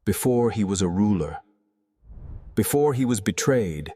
Before he was a ruler, before he was betrayed,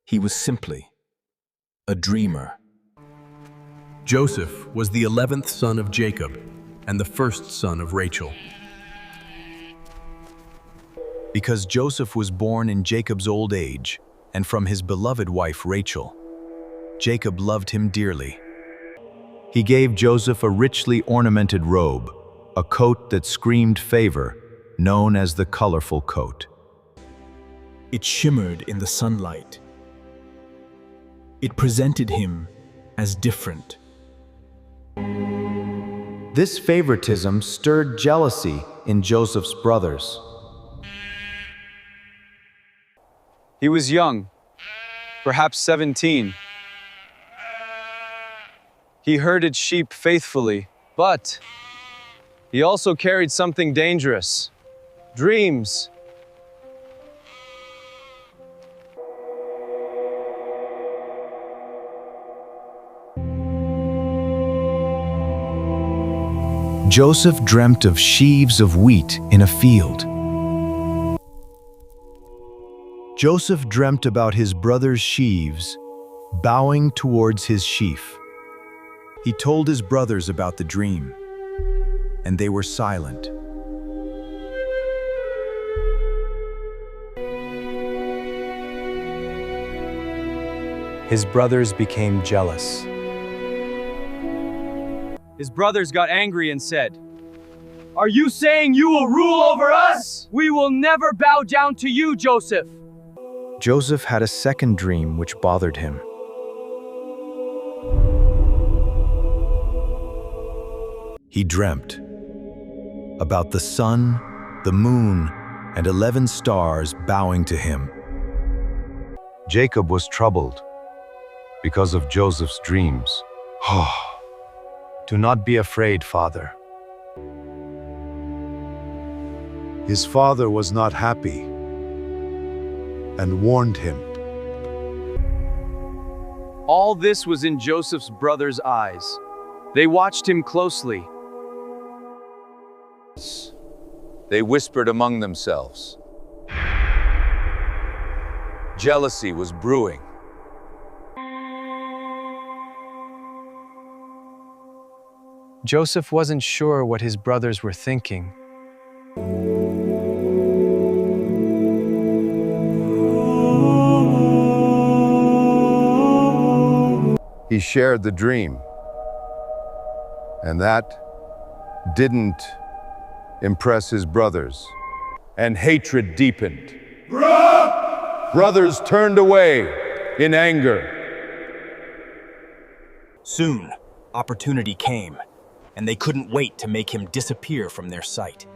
he was simply a dreamer. Joseph was the 11th son of Jacob and the first son of Rachel. Because Joseph was born in Jacob's old age and from his beloved wife Rachel, Jacob loved him dearly. He gave Joseph a richly ornamented robe, a coat that screamed favor, known as the colorful coat. It shimmered in the sunlight. It presented him as different. This favoritism stirred jealousy in Joseph's brothers. He was young, perhaps 17. He herded sheep faithfully, but he also carried something dangerous: dreams. Joseph dreamt of sheaves of wheat in a field. Joseph dreamt about his brother's sheaves bowing towards his sheaf. He told his brothers about the dream, and they were silent. His brothers became jealous. His brothers got angry and said, "Are you saying you will rule over us? We will never bow down to you, Joseph." Joseph had a second dream which bothered him. He dreamt about the sun, the moon, and 11 stars bowing to him. Jacob was troubled because of Joseph's dreams. Do not be afraid, father. His father was not happy and warned him. All this was in Joseph's brothers' eyes. They watched him closely. They whispered among themselves. Jealousy was brewing. Joseph wasn't sure what his brothers were thinking. He shared the dream, and that didn't impress his brothers, and hatred deepened. Brothers turned away in anger. Soon, opportunity came, and they couldn't wait to make him disappear from their sight.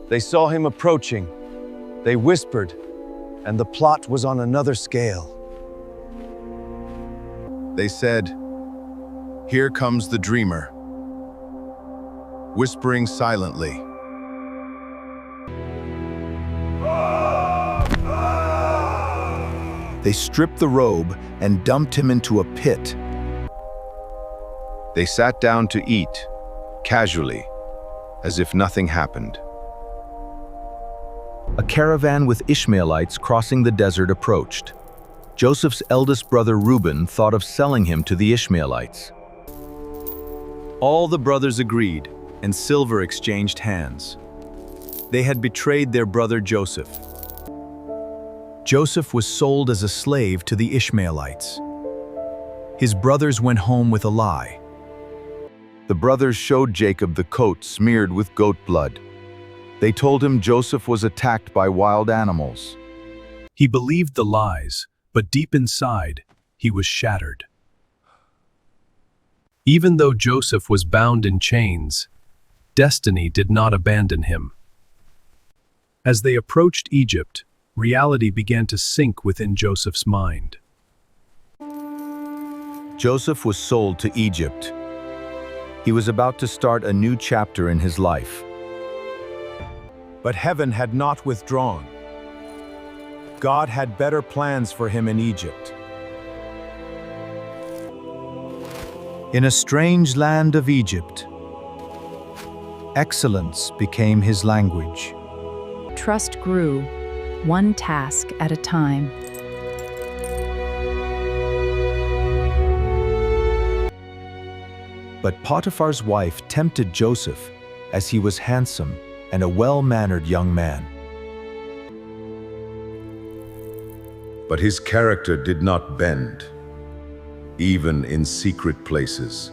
They saw him approaching. They whispered, and the plot was on another scale. They said, "Here comes the dreamer," whispering silently. They stripped the robe and dumped him into a pit. They sat down to eat, casually, as if nothing happened. A caravan with Ishmaelites crossing the desert approached. Joseph's eldest brother Reuben thought of selling him to the Ishmaelites. All the brothers agreed, and silver exchanged hands. They had betrayed their brother Joseph. Joseph was sold as a slave to the Ishmaelites. His brothers went home with a lie. The brothers showed Jacob the coat smeared with goat blood. They told him Joseph was attacked by wild animals. He believed the lies, but deep inside, he was shattered. Even though Joseph was bound in chains, destiny did not abandon him. As they approached Egypt, reality began to sink within Joseph's mind. Joseph was sold to Egypt. He was about to start a new chapter in his life. But heaven had not withdrawn. God had better plans for him in Egypt. In a strange land of Egypt, Excellence became his language. Trust grew, one task at a time. But Potiphar's wife tempted Joseph, as he was handsome and a well-mannered young man. But his character did not bend, even in secret places.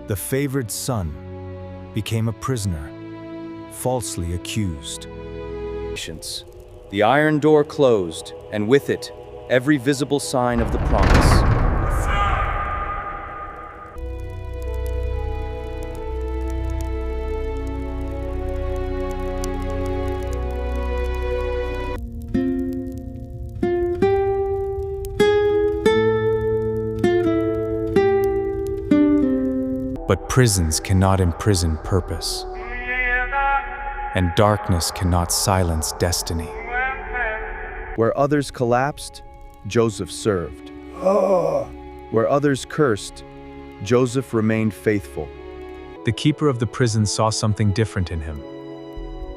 The favored son became a prisoner, falsely accused. The iron door closed, and with it, every visible sign of the promise. But prisons cannot imprison purpose, and darkness cannot silence destiny. Where others collapsed, Joseph served. Where others cursed, Joseph remained faithful. The keeper of the prison saw something different in him.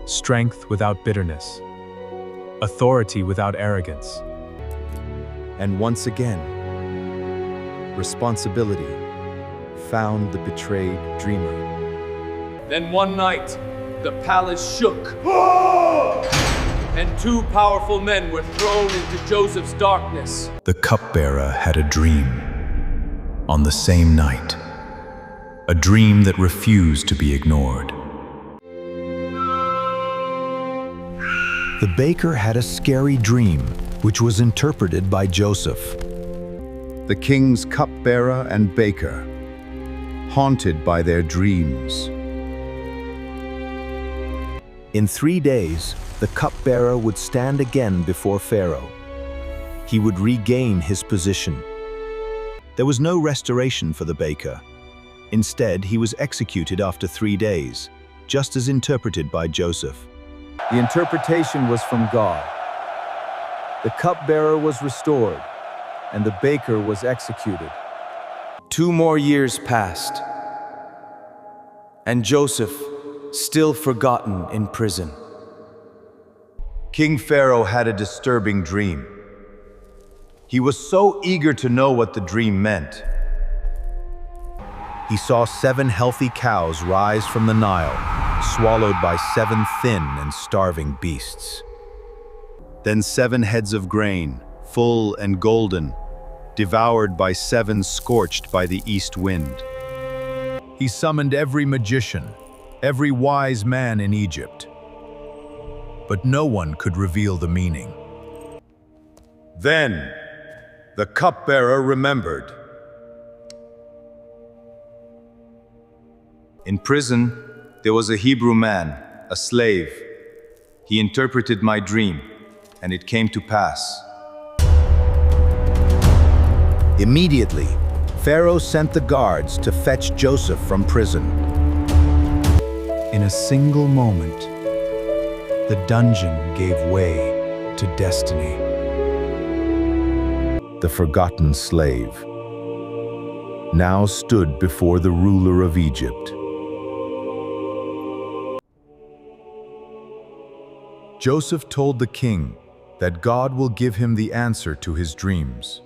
Strength without bitterness, authority without arrogance. And once again, responsibility found the betrayed dreamer. Then one night, the palace shook, and two powerful men were thrown into Joseph's darkness. The cupbearer had a dream on the same night, a dream that refused to be ignored. The baker had a scary dream, which was interpreted by Joseph. The king's cupbearer and baker, haunted by their dreams. In 3 days, the cupbearer would stand again before Pharaoh. He would regain his position. There was no restoration for the baker. Instead, he was executed after 3 days, just as interpreted by Joseph. The interpretation was from God. The cupbearer was restored, and the baker was executed. 2 more years passed, and Joseph, still forgotten in prison. King Pharaoh had a disturbing dream. He was so eager to know what the dream meant. He saw 7 healthy cows rise from the Nile, swallowed by 7 thin and starving beasts. Then 7 heads of grain, full and golden, devoured by 7 scorched by the east wind. He summoned every magician, every wise man in Egypt. But no one could reveal the meaning. Then the cupbearer remembered. In prison, there was a Hebrew man, a slave. He interpreted my dream, and it came to pass. Immediately, Pharaoh sent the guards to fetch Joseph from prison. In a single moment, the dungeon gave way to destiny. The forgotten slave now stood before the ruler of Egypt. Joseph told the king that God will give him the answer to his dreams.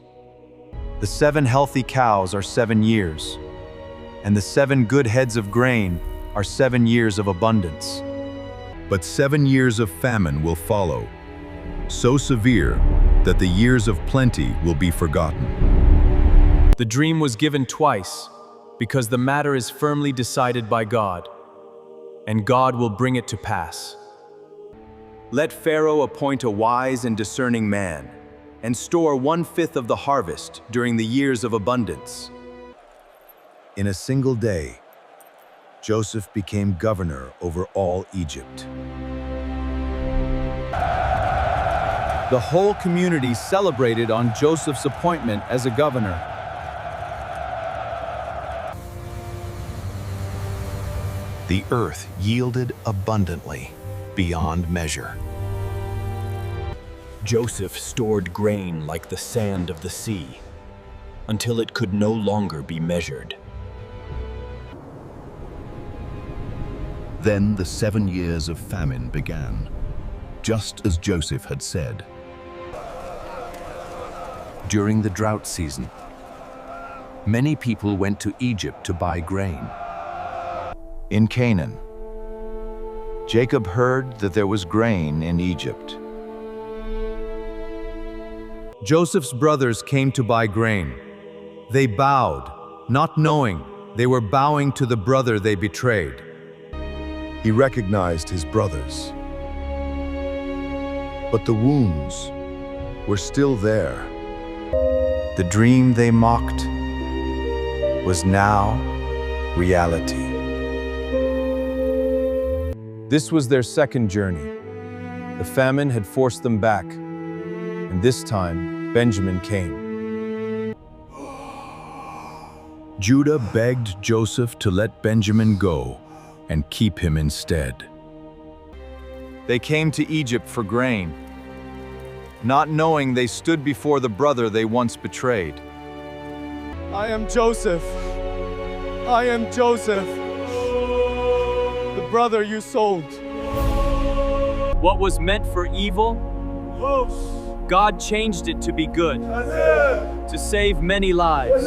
The 7 healthy cows are 7 years, and the 7 good heads of grain are 7 years of abundance. But 7 years of famine will follow, so severe that the years of plenty will be forgotten. The dream was given twice, because the matter is firmly decided by God, and God will bring it to pass. Let Pharaoh appoint a wise and discerning man, and store 1/5 of the harvest during the years of abundance. In a single day, Joseph became governor over all Egypt. The whole community celebrated on Joseph's appointment as a governor. The earth yielded abundantly, beyond measure. Joseph stored grain like the sand of the sea, until it could no longer be measured. Then the 7 years of famine began, just as Joseph had said. During the drought season, many people went to Egypt to buy grain. In Canaan, Jacob heard that there was grain in Egypt. Joseph's brothers came to buy grain. They bowed, not knowing they were bowing to the brother they betrayed. He recognized his brothers. But the wounds were still there. The dream they mocked was now reality. This was their second journey. The famine had forced them back, and this time Benjamin came. Judah begged Joseph to let Benjamin go and keep him instead. They came to Egypt for grain, not knowing they stood before the brother they once betrayed. I am Joseph. I am Joseph, the brother you sold. What was meant for evil, God changed it to be good, to save many lives.